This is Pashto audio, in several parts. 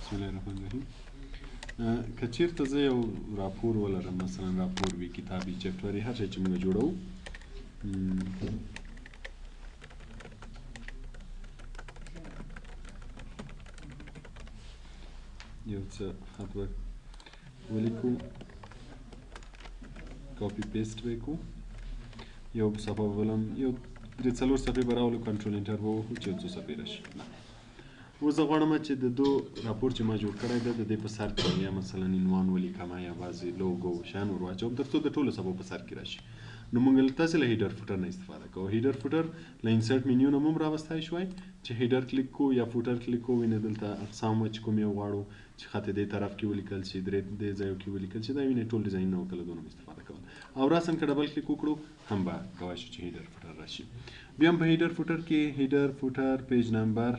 بسم الله الرحمن الرحیم. که چیرته زه یو راپور ولرم، مثلا راپور وي، کتابي، چپټري، هر شی چې موږ جوړوو، یو څه خط ولیکو، کاپي پیسټ به یې کړو، یو صفحه به ولم، یو درې څلور صفحې به راولو، کنټرول انټر به ووهو چې یو څو صفحې راشي. اوس زه غواړم چې د دو راپور چې ما جوړ کړی دی د دې په سر کې یا مثلا عنوان ولیکم یا بعضې لوګو شیان ور واچوم تر څو د ټولو صفحو په سر کې راشي. نو موږ تاسې له هیډر فوټر نه استفاده کوو. هیډر فوټر له انسرټ منیو نه هم راوستی شوی چې هیډر کلیک کوو یا فوټر کلیک کوو، وینې دلته اقسام چې کوم یې غواړو چې خط دې طرف کې ولیکل شي، دې ځایو کې ولیکل شي، دا وینې ټول ډیزاین نه وکړه دونه استفاده کول. او راسم که ډبل کلیک وکړو هم به کولی شو چې هیډر فوټر راشي. بیا هم په هیډر فوټر کې هیډر فوټر پیج نمبر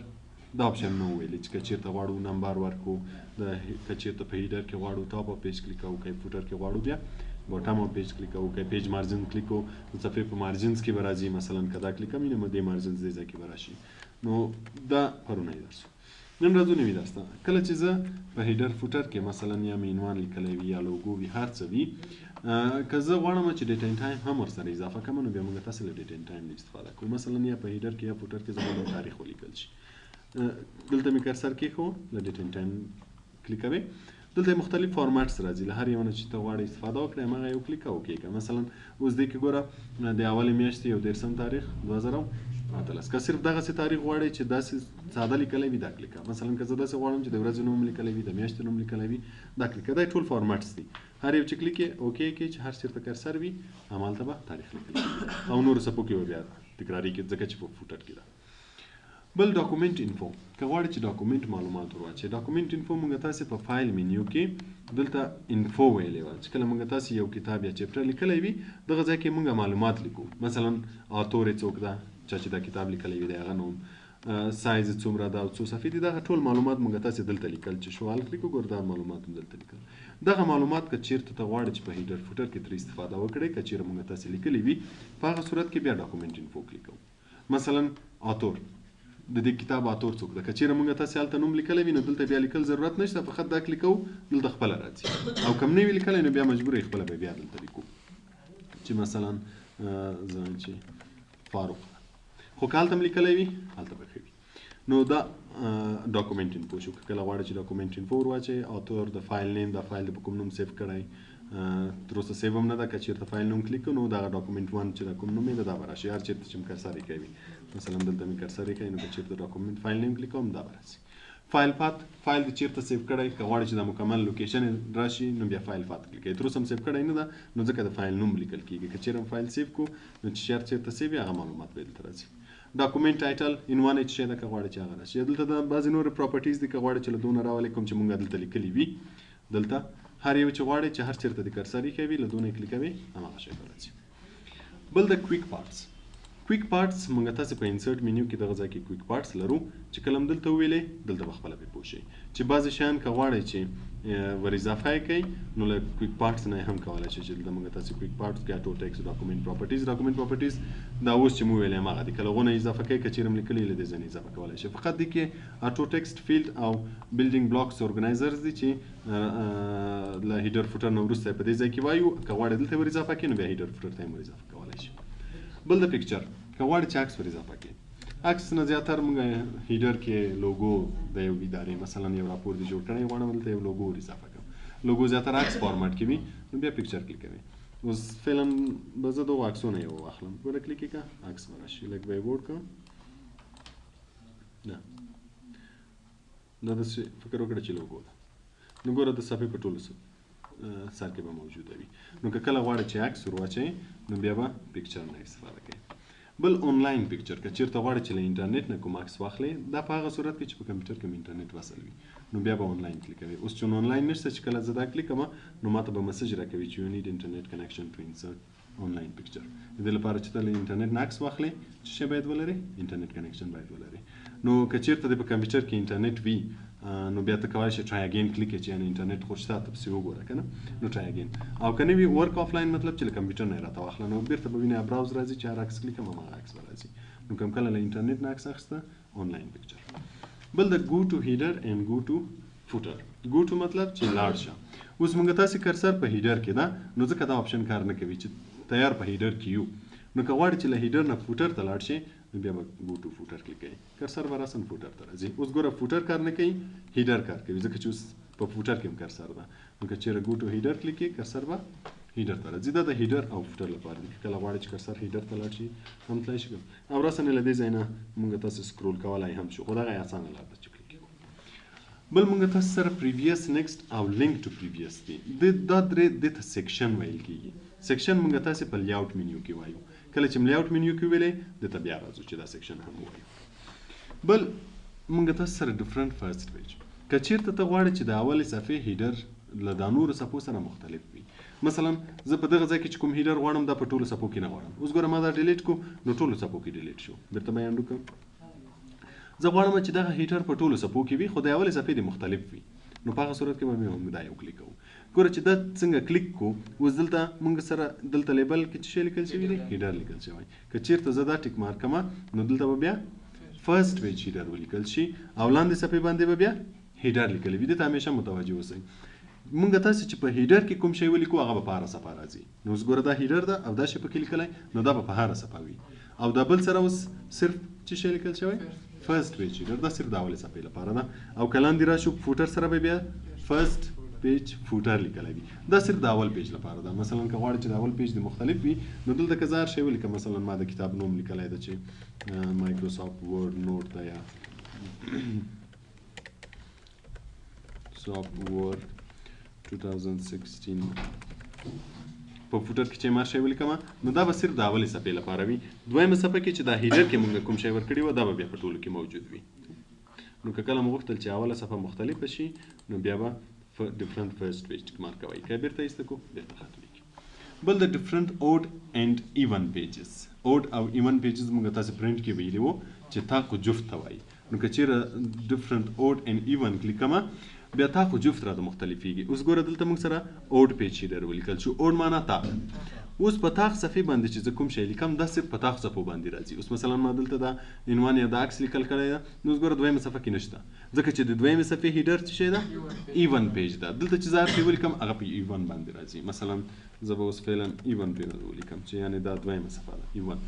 دا اپشن نه ویلي چې که چېرته غواړو نمبر ورکړو، که چېرته په هیډر کې غواړو ټاپ اپ پیج کلیک کوو، که فوټر کې غواړو بیا بوټم اپ پیج کلیک کوو، که پیج مارجن کلیک کوو د صفحې په مارجنز کې به راځي. مثلا که دا کلیک کوم نو دې مارجنز دې ځای کې به راشي. نو دا پرونه یې درس نن ورځ نوي درس ته کله چې زه په هیډر فوټر کې مثلا یا مې عنوان لیکلی وي یا لوګو وي هر څه وي، که زه غواړم چې ډیټ اینډ ټایم هم ورسره اضافه کړم نو بیا موږ تاسې له ډیټ اینډ ټایم نه استفاده کوو. مثلا یا په هیډر کې یا فوټر کې زه غواړم تاریخ ولیکل شي، دلته مې کرسر کېښود، له ډیټ اینډ ټایم کلیک کوئ، دلته مختلف فارمټس راځي، له هر یو نه چې ته غواړې استفاده وکړې همغه یو کلیک وکړې. مثلا اوس دې کې ګوره د اولې میاشتې 13 تاریخ 2018. که صرف دغسې تاریخ غواړې چې داسې ساده لیکلی وي دا کلیک. مثلا که زه داسې غواړم چې د ورځې نوم لیکلی وي، د میاشتې نوم لیکلی وي، دا کلیک. دا ټول فارمټس دي، هر یو چې کلیک یې اوکې کې چې هر چېرته کرسر وي همالته به تاریخ لیکل او نورو څپو کې به بیا تکراري کې ځکه چې په فوټر کې ده. بل ډاکومنټ انفو، که غواړئ چې ډاکومنټ معلومات ور واچوئ، ډاکومنټ انفو موږ تاسې په فایل منیو کې دلته انفو ویلې وه چې کله موږ تاسې یو کتاب یا چپټر لیکلی وي دغه ځای کې موږ معلومات لیکو. مثلا اتور یې څوک ده، چا چې دا کتاب لیکلی وي د هغه نوم، سایز یې څومره ده او څو صفحې دي، دغه ټول معلومات موږ تاسې دلته لیکل چې شوال کلیک وګورو دا معلومات هم دلته لیکل. دغه معلومات که چېرته ته غواړې چې په هیډر فوټر کې ترې استفاده وکړې، که چېرې موږ تاسې لیکلی وي په هغه صورت کې بیا ډاکومنټ انفو کلیک کوو. مثلا اتور، د دې کتاب اتور څوک ده، که چېرې موږ تاسې هلته نوم لیکلی وي نو دلته بیا لیکل ضرورت نشته، فقط دا کلیک کوو دلته خپله راځي. او کم نه وي لیکلی نو بیا مجبور یې خپله به بیا دلته لیکو چې مثلا زه چې فاروق ده، خو که هلته هم لیکلی وي هلته به ښه وي. نو دا ډاکومنټ انفو شو. که کله غواړئ چې ډاکومنټ انفو ور واچئ، اتور، د فایل نیم، دا فایل د په کوم نوم سیف کړی، تر اوسه سیو هم نه ده، که چېرته فایل نوم کلیک کړو نو دغه ډاکومنټ 1 چې دا کوم نوم یې ده دا به راشي، هر چېرته چې م کرسر یې کوي. مثلا دلته مې کرسر یې کوي نو که چېرته ډاکومنټ فایل نیم کلیک کوم دا به راشي. فایل پات، فایل د چېرته سیو کړی، که غواړئ چې دا مکمل لوکیشن راشي نو بیا فایل پات کلیک کوئ. تر اوسه هم سیو کړی نه ده نو ځکه د فایل نوم لیکل کېږي. که چېرې هم فایل سیو کړو نو چې چېرته سیو وي هغه معلومات به دلته راځي. ډاکومنټ ټایټل، عنوان یې څه شی ده که غواړئ چې هغه راشي. دلته د بعضې نورې پراپرټیز دي، که غواړئ چې له دونه راولئ کوم چې موږ دلته لیکلي وي، دلته هر یو چې غواړئ چې هر چېرته د کرسر ایښی وي له دونه یې کلیک کوئ هماغه شی به راځي. بل د کویک پارټس، کویک پارټس موږ تاسې په انسرټ منیو کې دغه ځای کې کویک پارټس لرو چې کله هم دلته وویلې دلته به خپله پرې پوه شئ چې بعضې شیان که غواړئ چې ور اضافه یې کوئ نو له کویک پارټس نه یې هم کولی شئ چې دلته موږ تاسې کویک پارټس کې اټو ټیکس، ډاکومنټ پراپرټیز. ډاکومنټ پراپرټیز دا اوس چې مو ویلې هماغه دي، که له هغو نه اضافه کوئ، که چېرې هم لیکلي له دې ځای نه اضافه کولی شئ. فقط دې کې اټو ټیکسټ فیلډ او بلډینګ بلاکس ارګنایزرز دي چې له هیډر فوټر نه وروسته په دې ځای کې وایو، که غواړئ دلته ور اضافه کړئ نو بیا هیډر فوټر ته هم ور اضافه کولی شئ. بل د پکچر، که غواړئ چې عکس ور اضافه کړئ، عکس نه زیاتر موږ هیډر کې لوګو د یو ادارې مثلا یو راپور دې جوړ کړی غواړم دلته یو لوګو ور اضافه کړم، لوګو زیاتر عکس فارمټ کې وي نو بیا پکچر کلیک کوئ. اوس فعلا به زه دغو عکسونه یو واخلم، ګوره کلیک یې کړه عکس به راشي، لږ به یې بوډ کړم، نه دا داسې فکر وکړه چې لوګو ده نو ګوره د صفحې په ټولو سر کې به موجوده وي. نو که کله غواړئ چې عکس ور واچئ نو بیا به پکچر نه استفاده کوئ. بل آنلاین پکچر، که چېرته غواړئ چې له انټرنیټ نه کوم عکس واخلئ، دا په هغه صورت کې چې په کمپیوټر کې انټرنیټ وصل وي نو بیا به آنلاین کلیک کوئ. اوس چون آنلاین نشته چې کله زه دا کلیک کوم نو ماته به مسج راکوي چې یو نیډ انټرنیټ کنیکشن ټو انسرټ آنلاین پکچر. د دې لپاره چې ته له انټرنیټ نه عکس واخلئ څه شی باید ولرئ؟ انټرنیټ کنیکشن باید ولرئ. نو که چېرته دې په کمپیوټر کې انټرنیټ وي نو بیا ته کولی شې ټرای اګین کلیک کړې چې یعنې انټرنیټ خو شته ته پسې وګوره که نه نو ټرای اګین. او که نه وي ورک آفلاین مطلب چې له کمپیوټر نه یې راته واخله نو بېرته به وینې براوز راځي چې هر عکس کلیک کړم هماغه عکس به راځي. نو کوم کله له انټرنیټ نه عکس اخیسته آنلاین پکچر. بل د ګو ټو هیډر اینډ ګو ټو فوټر. ګو ټو مطلب چې لاړ شه. اوس موږ تاسې کرسر په هیډر کې ده نو ځکه دا آپشن کار نه کوي چې تیار په هیډر کې یو. نو که غواړئ چې له هیډر نه فوټر ته لاړ شئ نو بیا به ګو ټو فوټر کلیک کوئ. کرسر به راسن فوټر ته راځي. اوس ګوره فوټر کار نه کوي، هیډر کار کوي ځکه چې اوس په فوټر کې هم کرسر ده. نو که چېرې ګو ټو هیډر کلیک کړئ کرسر به هیډر ته راځي. دا د هیډر او فوټر لپاره دی. کله غواړئ چې کرسر هیډر ته لاړ شي هم تلای شي او راسن له دې ځای نه موږ تاسې سکرول کولی هم شو، خو دغه یې اسانه لار ده چې کلیک کړو. بل موږ تاسو سره پریویس، نیکسټ او لینک ټو پریویس دی. دا درې دې ته سیکشن ویل کېږي. سیکشن موږ تاسې په لیاوټ منیو کې وایو. کله چې لیاوټ منیو کې ویلې دته بیا راځو چې دا سیکشن هم وایو. بل موږ تاسو سره ډیفرنٹ فرست پیج. که چېرته ته غواړې چې د اولې صفحې هیډر له دا نورو صفحو سره مختلف وي، مثلا زه په دغه ځای کې چې کوم هیډر غواړم دا په ټولو صفحو کې نه غواړم. اوس ګوره ما دا ډیلیټ کو نو ټولو صفحو کې ډیلیټ شو. بیرته بیان وکړم زه غواړم چې دغه هیډر په ټولو صفحو کې وي خو د اولې صفحې دې مختلف وي. نو په هغه صورت کې به موږ دا یو کلیک کوو. ګوره چې دا څنګه کلیک کو اوس دلته موږ سره دلته لیبل کې څه شی لیکل شوي دی؟ هیډر لیکل شوی. که چېرته زه دا ټیک مارک کړم نو دلته به بیا فرست پیج هیډر ولیکل شي او لاندې صفحې باندې به بیا هیډر لیکلی وي. دې ته همیشه متوجه اوسئ. موږ تاسې چې په هیډر کې کوم شی ولیکو هغه به په هره صفحه راځي. نو اوس ګوره دا هیډر ده او دا شی پکې لیکلی نو دا به په هره صفحه وي. او دا بل سره اوس صرف څه شی لیکل شوی؟ فرست پیج هیډر. دا صرف د اولې صفحې لپاره ده. او که لاندې راشو فوټر سره به بیا فرست پیج فوټر لیکلی وي. دا صرف د اول پیج لپاره ده. مثلا که غواړئ چې د اول پیج د مختلف وي نو دلته که زه هر شی ولیکم، مثلا ما د کتاب نوم لیکلی ده چې مایکروسافټ ورډ نوټ ده یا سافټ ورډ 2016 په فوټر کې چې ما شی ولیکم نو دا به صرف د اولې صفحې لپاره وي. دویمه صفحه کې چې دا هیډر کې موږ کوم شی ورکړي و دا به بیا په ټولو کې موجود وي. نو که کله مو غوښتل چې اوله صفحه مختلفه شي نو بیا به ډیفرنٹ فرست پیج ټیک مارک کوئ. که بیرته ایسته کو بیرته ختمېږي. بل د ډیفرنٹ اوډ اینډ ایون پیجز. اوډ او ایون پیجز موږ تاسې پرنټ کې ویلي وو چې تا خو جفت ته وایي. نو که چېرې ډیفرنٹ اوډ اینډ ایون کلیک کړم بیا تا خو جفت راته مختلفېږي. اوس ګوره دلته موږ سره اوډ پیج هیډر ولیکل شو. اوډ معنا تاق. اوس په تاق صفحې باندې چې زه کوم شی لیکم دا صرف په تاق صفحو باندې راځي. اوس مثلا ما دلته دا عنوان یا دا عکس لیکل کړی ده نو اوس ګوره دویمه صفحه کې نشته ځکه چې د دویمې صفحې هیډر څه شی ده؟ ایون پیج ده. دلته چې زه هر شی ولیکم هغه په ایون باندې راځي. مثلا زه به اوس فعلا ایون پیج ولیکم چې یعنې دا دویمه صفحه ده ایون.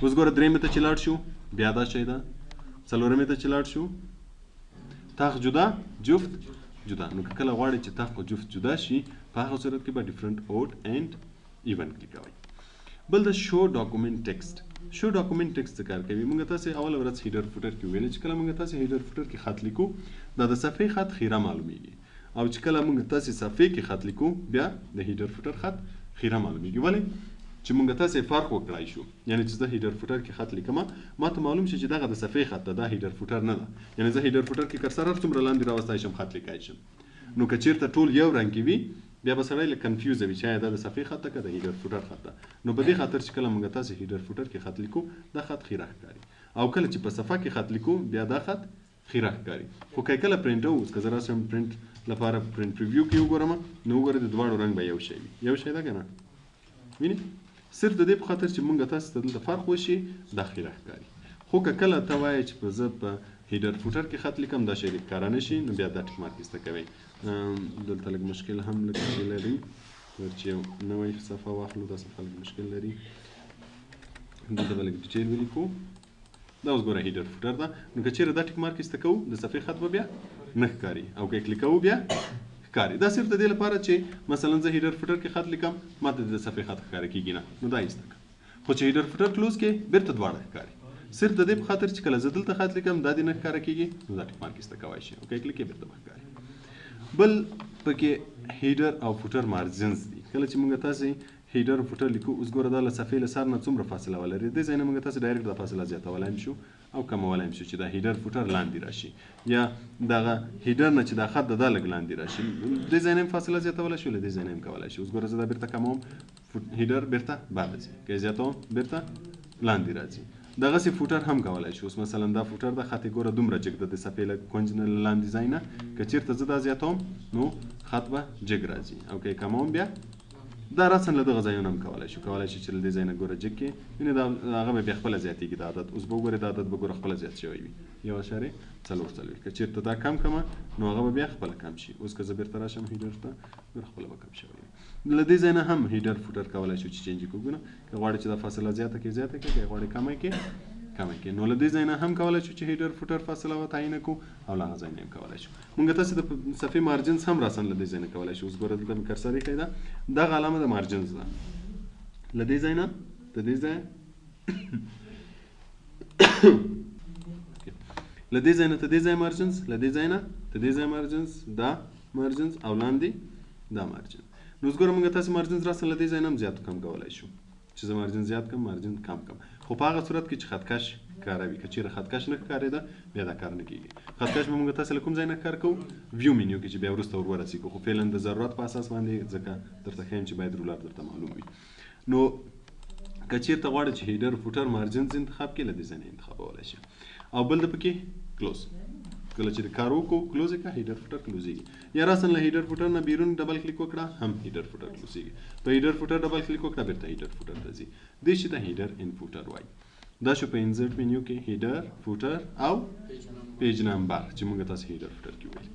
اوس ګوره درېیمې ته چې لاړ شو بیا دا شی ده. څلورمې ته چې لاړ شو تاق جدا جفت جدا. نو که کله غواړئ چې تاق او جفت جدا شي په هغه صورت کې به ډیفرنٹ اوډ اینډ ایون کلیک کوئ. بل د شو ډاکومنټ ټیکسټ. شو ډاکومنټ ټیکسټ څه کار کوي؟ موږ تاسې اوله ورځ هیډر فوټر کې ویل چې کله موږ تاسې هیډر فوټر کې خط لیکو دا د صفحې خط خیره معلومیږي او چې کله موږ تاسې صفحې کې خط لیکو بیا د هیډر فوټر خط خیره معلومیږي. ولې؟ چې موږ تاسې فرق وکړای شو. یعنی چې زه هیډر فوټر کې خط لیکم ما ته معلوم شي چې دغه د صفحې خط ده، دا هیډر فوټر نه ده. یعنی زه هیډر فوټر کې کرسر هر څومره لاندې راوستی شم خط لیکای شم. نو که چېرته ټول یو رنګ کې وي بیا به سړی لږ کنفیوزه وي چې آیا دا د صفحې خط ده که د هیډر فوټر خط ده. نو په دې خاطر چې کله موږ تاسې هیډر فوټر کې خط لیکو دا خط خیره ښکاري او کله چې په صفحه کې خط لیکو بیا دا خط خیره ښکاري. خو که کله پرنټ اوس که زه راسم پرنټ لپاره پرنټ پریویو کې وګورم نو وګورئ د دواړو رنګ به یو شی وي. یو شی ده که نه؟ وینئ صرف د دې په خاطر چې موږ تاسو ته دلته فرق وشي دا خیره ښکاري. خو که کله ته وایې چې زه په هیډر فوټر کې خط لیکم دا شی ښکاره نه شي نو بیا دا ټیک مارک ایسته کوئ. دلته لږ مشکل هم لږ شی لري چې یو نوی صفحه واخلو دا صفحه لږ مشکل لري. دلته به لږ ډیټیل ولیکو. دا اوس ګوره هیډر فوټر ده. نو که چېرې دا ټیک مارک ایسته کوو د صفحې خط به بیا نه ښکاري او که یې کلیک کوو بیا ښکاري. دا صرف د دې لپاره چې مثلا زه هیډر فوټر کې خط لیکم ما ته د صفحې خط ښکاره کېږي نه نو دا ایسته کړه. خو چې هیډر فوټر کلوز کې بیرته دواړه ښکاري. صرف د دې په خاطر چې کله زه دلته خط لیکم دا دې نه ښکاره کېږي نو دا ټیک مارک ایسته کولی شي. اوکې کلیک یې بیرته به ښکاري. بل پکې هیډر او فوټر مارجنز دي. کله چې موږ تاسې هیډر او فوټر لیکو اوس ګوره دا له صفحې له سر نه څومره فاصله ولري. دې ځای نه موږ تاسې ډایرکټ دا فاصله زیاتولی هم شو او کمولی هم شو چې دا هیډر فوټر لاندې راشي یا دغه هیډر نه چې دا خط ده دا لږ لاندې راشي. دې ځای نه هم فاصله زیاتولی شو له دې ځای نه هم کولی شي. اوس ګوره زه دا بیرته کموم هیډر بیرته بار راځي که یې زیاتوم بیرته لاندې راځي. دغسې فوټر هم کولی شي. اوس مثلا دا فوټر د خط یې ګوره دومره جګ ده د صفحې له کونج نه لاندې ځای نه که چېرته زه دا زیاتوم نو خط به جګ راځي او که یې کموم بیا دا راسن له دغه ځایونه هم کولی شو چې له دې ځای نه ګوره جګ کړې وینې دا هغه به بیا خپله زیاتېږي دا عدد اوس به وګورې دا عدد به ګوره خپله زیات شوی وي 1.4 که چېرته دا کم کمه نو هغه به بیا خپله کم شي اوس که زه بېرته راشم هیډر ته ګوره خپله به کم شوی وي له دې ځای نه هم هیډر فوټر کولی شو چې چینج یې کړو که غواړې چې دا فاصله زیاته کړې که غواړې کمه کړې نو له دې ځای نه هم کولی شو چې هیډر فوټر فاصله وتعیین کړو او له هغه ځای نه هم کولی شو مونږ تاسې د صفحې مارجنز هم راسن له دې ځای نه کولی شو اوس ګوره دلته مې کرسر ایښی ده دغه علامه د مارجنز ده له دې ځای نه د دې ځای له دې ځای نه ته دې ځای مارجنز له دې ځای نه ته دې ځای مارجنز دا مارجنز او لاندې دا مارجن نو اوس ګوره مونږ تاسې مارجنز راسن له دې ځای نه هم زیات کم کولی شو چې زه مارجن زیات کم مارجن کم خو په هغه صورت کې چې خطکش کاروي که چېرې خطکش نه ښکارېده بیا دا کار نه کېږي خطکش به مونږ تاسې له کوم ځای نه کار کوو ویو منیو کې چې بیا وروسته ورسېږو خو فعلا د ضرورت په اساس باندې ځکه درته ښیم چې باید رولر درته معلوم وي نو که چېرته غواړې چې هیډر فوټر مارجنز انتخاب کړې له دې ځای نه انتخابولی شي او بل د پکې کلوز کله چې کار وکړو کلوز یې کړه هیډر فوټر کلوزېږي یا راسن له هیډر فوټر نه بیرون ډبل کلیک وکړه هم هیډر فوټر کلوزېږي په هیډر فوټر ډبل کلیک وکړه بېرته هیډر فوټر ته ځي دې شي ته هیډر ان فوټر وایي دا شو په انزرټ منیو کې هیډر فوټر او پیج نمبر چې موږ تاسې هیډر فوټر کې ویل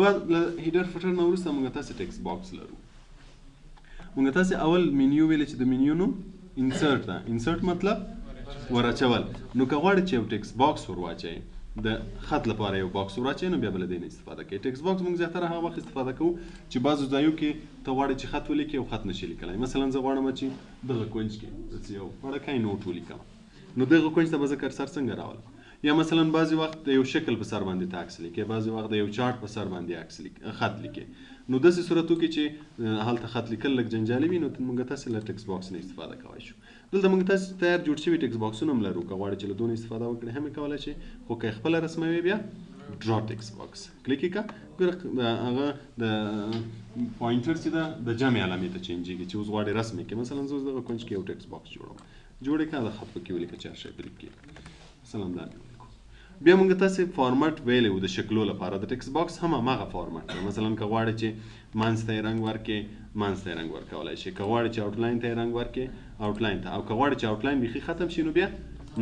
بعد له هیډر فوټر نه وروسته موږ تاسې ټیکسټ باکس لرو موږ تاسې اول منیو ویلې چې د منیو نوم انسرټ ده انسرټ مطلب ور اچول نو که غواړې چې یو ټیکسټ باکس ور واچوې د خط لپاره یو باکس ور اچوې نو بیا به له دې نه استفاده کوې ټیکسټ باکس موږ زیاتره هغه وخت استفاده کوو چې بعضو ځایو کې ته غواړې چې خط ولیکې او خط نشي لیکلی مثلا زه غواړم چې دغه کونج کې داسې یو وړکی نوټ ولیکم نو دغه کونج ته به زه کرسر څنګه راولم یا مثلا بعضې وخت د یو شکل په سر باندې ته عکس لیکې بعضې وخت د یو چارټ په سر باندې خط لیکې نو داسې صورتو کې چې هلته خط لیکل لږ جنجالي وي نو موږ تاسې له ټیکسټ باکس نه استفاده کولی شو دلته موږ تاسې تیار جوړ شوي ټیکسټ باکسونه هم لرو که غواړې چې له دونه استفاده وکړې هم یې کولی شې خو که یې خپله رسموې بیا ډرا ټیکسټ باکس کلیک یې کړه ګوره هغه د پوینټر چې ده د جمع علامې ته چینجېږي چې اوس غواړې رسم یې کړې مثلا زه اوس دغه کونج کې یو ټیکسټ باکس جوړوم جوړ یې کړه د خط پکې ولیکه چې هر شی پرې کړې مثلا دا مې ولیکو بیا موږ تاسې فارمټ ویلی و د شکلو لپاره د ټیکسټ باکس هم هماغه فارمټ دی مثلا که غواړې چې منځ ته یې رنګ ورکړې منځ ته یې رنګ ورکولی شي که غواړې چې آوټلاین ته یې رنګ ورکړې آوټلاین ته او که غواړې چې آوټلاین بیخي ختم شي نو بیا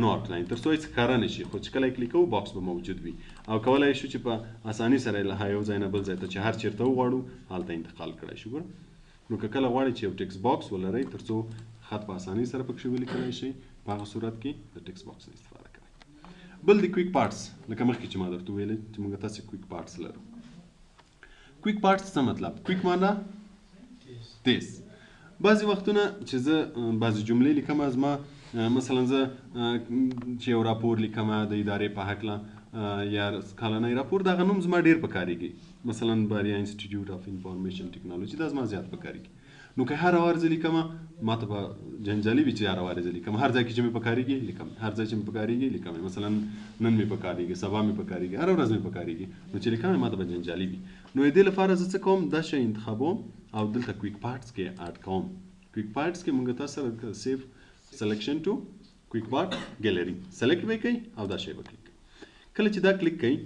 نو آوټلاین تر څو هېڅ ښکاره نه شي خو چې کله یې کلیک کوو باکس به موجود وي او کولی شو چې په اساني سره یې له یو ځای نه بل ځای ته چې هر چېرته وغواړو هلته انتقال کړی شو ګوره نو که کله غواړئ چې یو ټیکسټ باکس ولرئ تر څو خط په اساني سره پکښې ولیکلی شئ په هغه صورت کې د ټیکسټ باکس نه استفاده کوئ بل د کویک پارټس لکه مخکې چې ما درته ویلې چې موږ تاسې کویک پارټس لرو کویک پارټس څه مطلب کویک معنا تیز بعضې وختونه چې زه بعضې جملې لیکم زما مثلا زه چې یو راپور لیکم د ادارې په هکله یا کلنی راپور دغه نوم زما ډېر په کارېږي مثلا بریا انسټیټیوټ اف انفارمیشن ټیکنالوجي دا زما زیات په کارېږي نو که هر وار زه لیکم ما ته به جنجالي وي چې هر وار زه لیکم هر ځای کې چې مې په کارېږي لیکم هر ځای چې مې په کارېږي لیکم مثلا نن مې په کارېږي سبا مې په کارېږي هره ورځ مې په کارېږي نو چې لیکم ما ته به جنجالي وي نو د دې لپاره زه څه کوم دا شی انتخابوم او دلته کویک پارټس کې اډ کوم کویک پارټس کې موږ تاسو سره سیف سلیکشن ټو کویک پارټ ګیلري سلیکټ به کوي او دا شی به کلیک کله چې دا کلیک کوي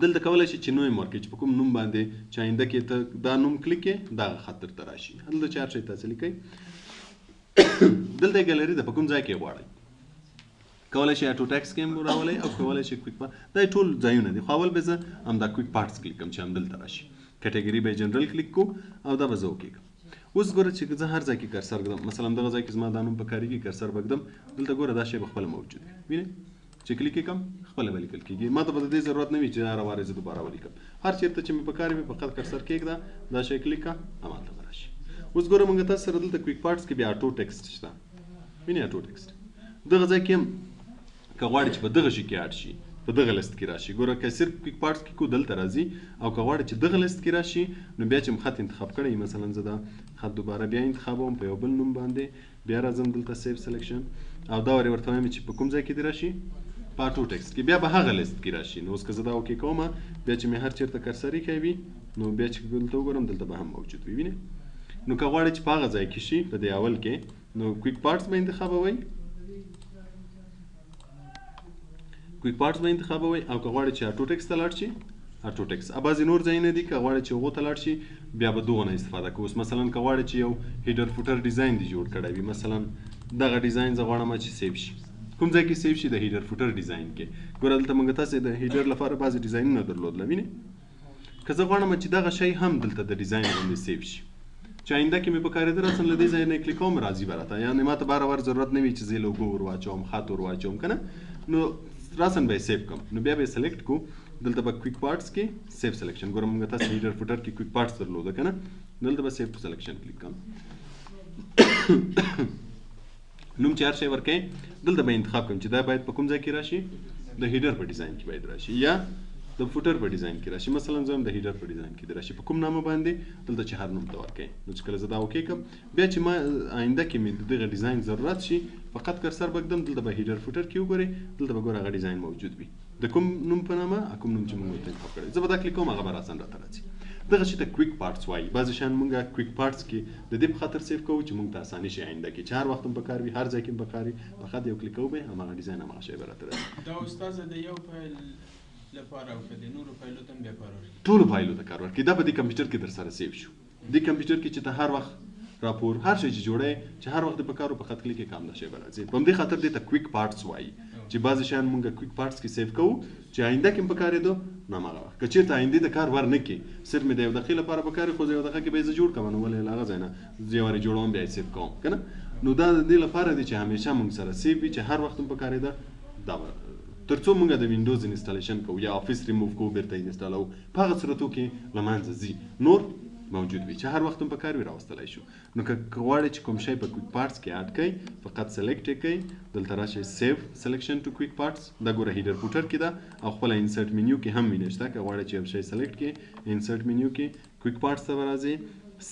دلته کولی شي چې نوم ورکړي چې په کوم نوم باندې چې آینده کې ته دا نوم کلیک کړې دغه خط درته راشي هلته چې هر شی تاسې لیکئ دلته ګیلري ده په کوم ځای کې غواړئ کولی شي اټو ټیکسټ کې هم راولئ او کولی شي کویک پارټ دا ټول ځایونه دي خو اول به زه همدا کویک پارټس کلیک کړم چې همدلته راشي کټګري به یې جنرل کلیک کړو او دا به زه وکړم اوس ګوره چې زه هر ځای کې کرسر ږدم مثلا دغه ځای کې زما دا نوم په کارېږي کرسر به ږدم دلته ګوره دا شی به خپله موجود وي وینئ چې کلیک یې کړم خپله به لیکل کېږي ما ته به د دې ضرورت نه وي چې هره وارې زه دوباره ولیکم هر چېرته چې مې په کار وي فقط کرسر کېږده دا شی کلیک کړه همالته به راشي اوس ګوره موږ تاسو سره دلته کویک پارټس کې بیا اټو ټیکسټ شته وینئ اټو ټیکسټ دغه ځای کې هم که غواړې چې په دغه شي کې اډ شي په دغه لیست کې راشي ګوره که صرف کویک پارټس کې کو دلته راځي او که غواړې چې دغه لیست کې راشي نو بیا چې خط انتخاب کړی مثلا زه دا خط دوباره بیا انتخابوم په یو بل نوم باندې بیا راځم دلته سیف سلیکشن او دا ورې ورته وایم چې په کوم ځای کې دې راشي په اټو ټیکسټ کې بیا به هغه لیست کې راشي نو اوس که زه دا اوکې کوم بیا چې مې هر چېرته کرسر ایښی وي نو بیا چې دلته وګورم دلته به هم موجود وي وینئ نو که غواړې چې په هغه ځای کې شي په دې اول کې نو کویک پارټس به انتخابوئ کویک پارټس به انتخابوئ او که غواړئ چې اټو ټیکسټ ته لاړ شي آټو ټیکس بعضې نور ځایونه دي که غواړئ چې هغو ته لاړ شي بیا به دغه نه استفاده کوو. اوس مثلا که غواړئ چې یو هیډر فوټر ډیزاین دې جوړ کړی وي، مثلا دغه ډیزاین زه غواړم چې سیو شي. کوم ځای کې سیو شي؟ د هیډر فوټر ډیزاین کې. ګوره دلته موږ تاسې د هیډر لپاره بعضې ډیزاینونه درلودله، وینئ. که زه غواړم چې دغه شی هم دلته د ډیزاین باندې سیو شي، چې آینده کې مې په کارېده راسن له دې ځای نه یې کلیک کوم راځي به راته، یعنې ما ته بار بار ضرورت نه وي چې زه لوګو ور واچوم، خط ور واچوم که نه، نو راسن به یې سیو کړم. نو بیا به یې سلیکټ کړو، دلته به کویک پارټس کې سیو سلیکشن، ګوره موږ تاسې هیډر فوټر کې کویک پارټس درلوده که نه، دلته به سیو سلیکشن کلیک کړم. نوم چې هر شی ورکوئ دلته به انتخاب کړم چې دا باید په کوم ځای کې راشي، د هیډر په ډیزاین کې باید راشي یا د فوټر په ډیزاین کې راشي. مثلا زه هم د هیډر په ډیزاین کې راشي. په کوم نامه باندې؟ دلته چې هر نوم ته ورکوئ. نو چې کله زه دا اوکې کړم، بیا چې ما آینده کې مې د دغه ډیزاین ضرورت شي، فقط کرسر به ږدم، دلته به هیډر فوټر کې وګورئ، دلته به ګوره هغه ډیزاین موجود وي، د کوم نوم په نامه، کوم نوم چې موږ ورته انتخاب کړی. زه به دا کلیک کوم، هغه به راسن راته راځي. دغه شي ته کویک پارټس وایي. بعضې شیان موږ کویک پارټس کې د دې په خاطر سیو کوو چې موږ ته اساني شي آینده کې، چې هر وخت هم په کار وي، هر ځای کې هم په کار وي، فقط یو کلیک کوو به هماغه ډیزاین هماغه شی به راته راځي. دا استاده د یو فایل لپاره او که د نورو فایلو ته هم بیا کار ورکوي؟ ټولو فایلو ته کار ورکوي. دا په دې کمپیوټر کې در سره سیو شو. دې کمپیوټر کې چې ته هر وخت راپور هر شی چې جوړی، چې هر وخت په کار په خط کلیک کې کام دا شی به راځي. په همدې خاطر دې ته کویک پارټس وایي، چې بعضې شیان موږ کویک پارټس کې سیو کوو چې آینده کې هم په کارېدو نو هماغه وخت. که چېرته آیندې د کار ور نه کړي، صرف مې د یو دقیقې لپاره په کار وي، خو زه یو دقیقه کې به یې زه جوړ کړم، نو ولې له هغه ځای نه زه یو وارې جوړوم بیا یې سیو کوم که نه. نو دا د دې لپاره دی چې همیشه موږ سره سیو وي، چې هر وخت هم په کارېده. دا تر څو موږ د وینډوز انسټالیشن کوو یا افیس ریموو کوو، بیرته انسټالوو، په هغه صورتو کې له منځه ځي، نور موجود وي چې هر وخت هم په کار وي راوستلی شو. نو که غواړئ چې کوم شی په کویک پارټس کې اډ کړئ، فقط سلیکټ یې کړئ، دلته راشئ سیو سلیکشن ټو کویک پارټس. دا ګوره هیډر فوټر کې ده او خپله انسرټ منیو کې هم وینئ شته. که غواړئ چې یو شی سلیکټ کړئ، انسرټ منیو کې کویک پارټس ته به راځئ،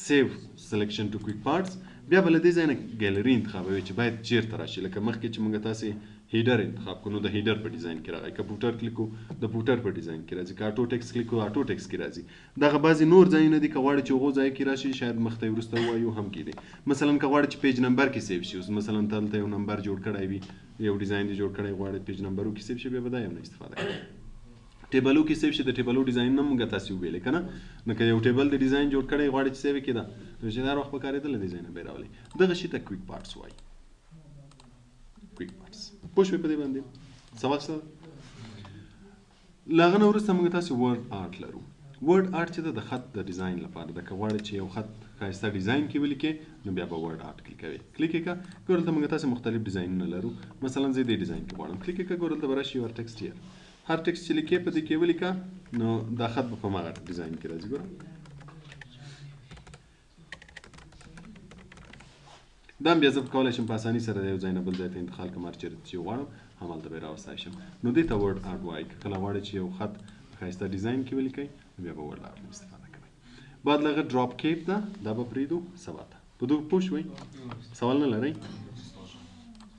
سیو سلیکشن ټو کویک پارټس، بیا به له دې ځای نه ګیلري انتخابوي چې باید چیرته راشي. لکه مخکې چې موږ تاسې هیډر انتخاب کړو، نو د هیډر په ډیزاین کې راغی. که فوټر کلیک کړو، د فوټر په ډیزاین کې راځي. که آټو ټیکس کلیک کړو، آټو ټیکس کې راځي. دغه بعضې نور ځایونه دي، که غواړئ چې هغو ځای کې راشي، شاید مخته یې وروسته ووایو هم کیدی. مثلا که غواړئ چې پیج نمبر کې سیو شي، اوس مثلا دلته یو نمبر جوړ کړی وي، یو ډیزاین دې جوړ کړی، غواړئ پیج نمبرو کې سیو شي، بیا به دا یو نه استفاده کوئ. ټیبلو کې سیو شي، د ټیبلو ډیزاین نه موږ تاسې وویلې که نه. نو که یو ټیبل د ډیزاین جوړ کړی غواړئ چې سیو یې کړي، نو چې هر وخت په کارېده له دې ځای نه به یې راولئ. دغه شي ته کویک پارټس وایي. کویک پارټس پوه شوې په دې باندې؟ سوال شته؟ له هغه نه وروسته موږ تاسې ورډ آرټ لرو. ورډ آرټ چې ده د خط د ډیزاین لپاره ده. که غواړئ چې یو خط ښایسته ډیزاین کې ولیکئ، نو بیا به ورډ آرټ کلیک کوئ. کلیک یې کړه، ګوره دلته موږ تاسې مختلف ډیزاینونه لرو. مثلا زه دې ډیزاین کې غواړم، کلیک یې کړه، ګوره دلته به راشي یور ټکسټ هیر. هر ټکسټ چې لیکې په دې کې ولیکه، نو دا خط به په هماغه ډیزاین کې راځي. ګوره دا هم بیا زه کولی شم په اساني سره د یو ځای نه بل ځای ته انتقال کړم، هر چېرته چې غواړم همالته به یې راوستی شم. نو دې ته ورډ آرټ وایي. که کله غواړئ چې یو خط ښایسته ډیزاین کې ولیکئ، بیا به ورډ آرټ استفاده کوئ. بعد له هغه ډراپ کیپ ده، دا به پرېږدو سبا ته. په دغه پوه شوئ؟ سوال نه لرئ؟